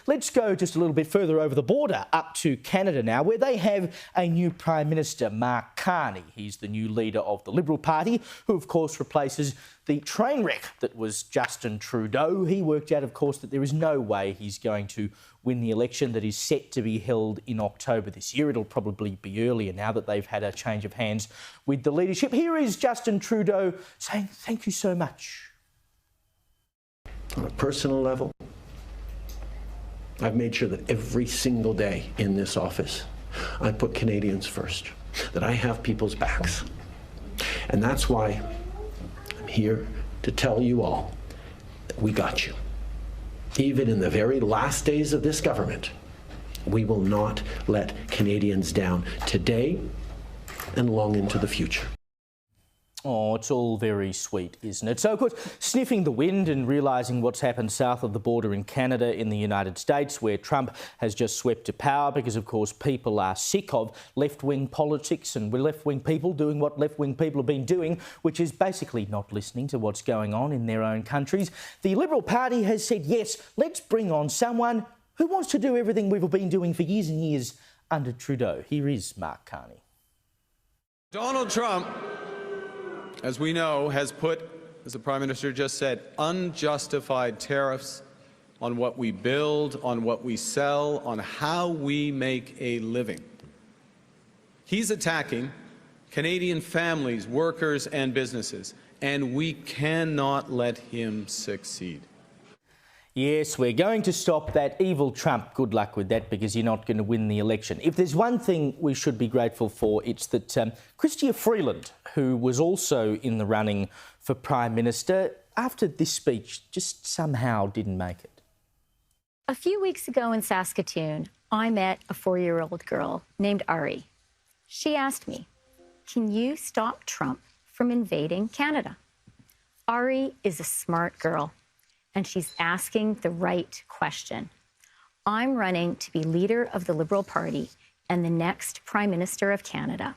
Let's go just a little bit further over the border up to Canada now, where they have a new Prime Minister, Mark Carney. He's the new leader of the Liberal Party, who of course replaces the train wreck that was Justin Trudeau. He worked out, of course, that there is no way he's going to win the election that is set to be held in October this year. It'll probably be earlier now that they've had a change of hands with the leadership. Here is Justin Trudeau saying thank you so much. On a personal level, I've made sure that every single day in this office, I put Canadians first, that I have people's backs. And that's why I'm here to tell you all that we got you. Even in the very last days of this government, we will not let Canadians down today and long into the future. Oh, it's all very sweet, isn't it? So, of course, sniffing the wind and realising what's happened south of the border in Canada, in the United States, where Trump has just swept to power because, of course, people are sick of left-wing politics and left-wing people doing what left-wing people have been doing, which is basically not listening to what's going on in their own countries. The Liberal Party has said, yes, let's bring on someone who wants to do everything we've been doing for years and years under Trudeau. Here is Mark Carney. Donald Trump, as we know, has put, as the Prime Minister just said, unjustified tariffs on what we build, on what we sell, on how we make a living. He's attacking Canadian families, workers and businesses, and we cannot let him succeed. Yes, we're going to stop that evil Trump. Good luck with that, because you're not going to win the election. If there's one thing we should be grateful for, it's that Chrystia Freeland, who was also in the running for Prime Minister, after this speech just somehow didn't make it. A few weeks ago in Saskatoon, I met a 4-year-old girl named Ari. She asked me, "Can you stop Trump from invading Canada?" Ari is a smart girl, and she's asking the right question. I'm running to be leader of the Liberal Party and the next Prime Minister of Canada.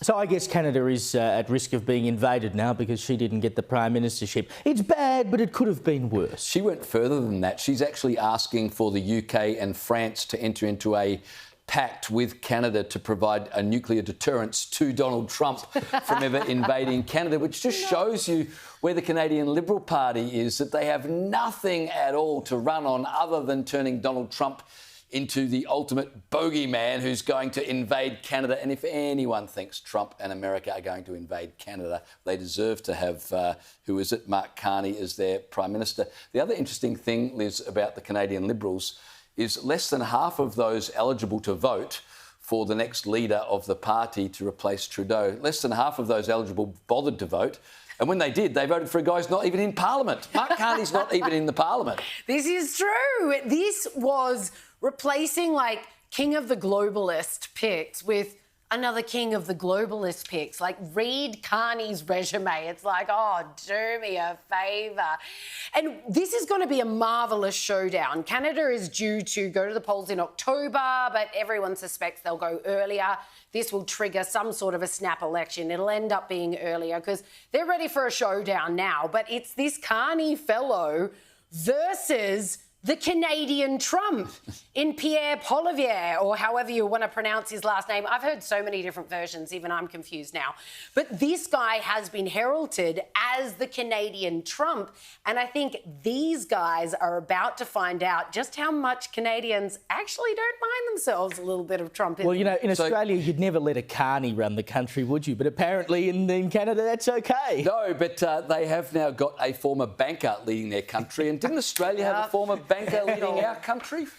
So I guess Canada is at risk of being invaded now because she didn't get the Prime Ministership. It's bad, but it could have been worse. She went further than that. She's actually asking for the UK and France to enter into a pact with Canada to provide a nuclear deterrence to Donald Trump from ever invading Canada, which just shows you where the Canadian Liberal Party is, that they have nothing at all to run on other than turning Donald Trump into the ultimate bogeyman who's going to invade Canada. And if anyone thinks Trump and America are going to invade Canada, they deserve to have, Mark Carney as their Prime Minister. The other interesting thing, Liz, about the Canadian Liberals is less than half of those eligible to vote for the next leader of the party to replace Trudeau, less than half of those eligible bothered to vote. And when they did, they voted for a guy who's not even in Parliament. Mark Carney's not even in the Parliament. This is true. This was replacing, like, King of the Globalist picks with another King of the Globalist picks. Like, read Carney's resume. It's like, oh, do me a favour. And this is going to be a marvellous showdown. Canada is due to go to the polls in October, but everyone suspects they'll go earlier. This will trigger some sort of a snap election. It'll end up being earlier because they're ready for a showdown now. But it's this Carney fellow versus the Canadian Trump in Pierre Poilievre, or however you want to pronounce his last name. I've heard so many different versions, even I'm confused now. But this guy has been heralded as the Canadian Trump, and I think these guys are about to find out just how much Canadians actually don't mind themselves a little bit of Trumpism. Well, you know, in Australia, you'd never let a carny run the country, would you? But apparently in Canada, that's okay. No, but they have now got a former banker leading their country. And didn't Australia have a former banker leading our country?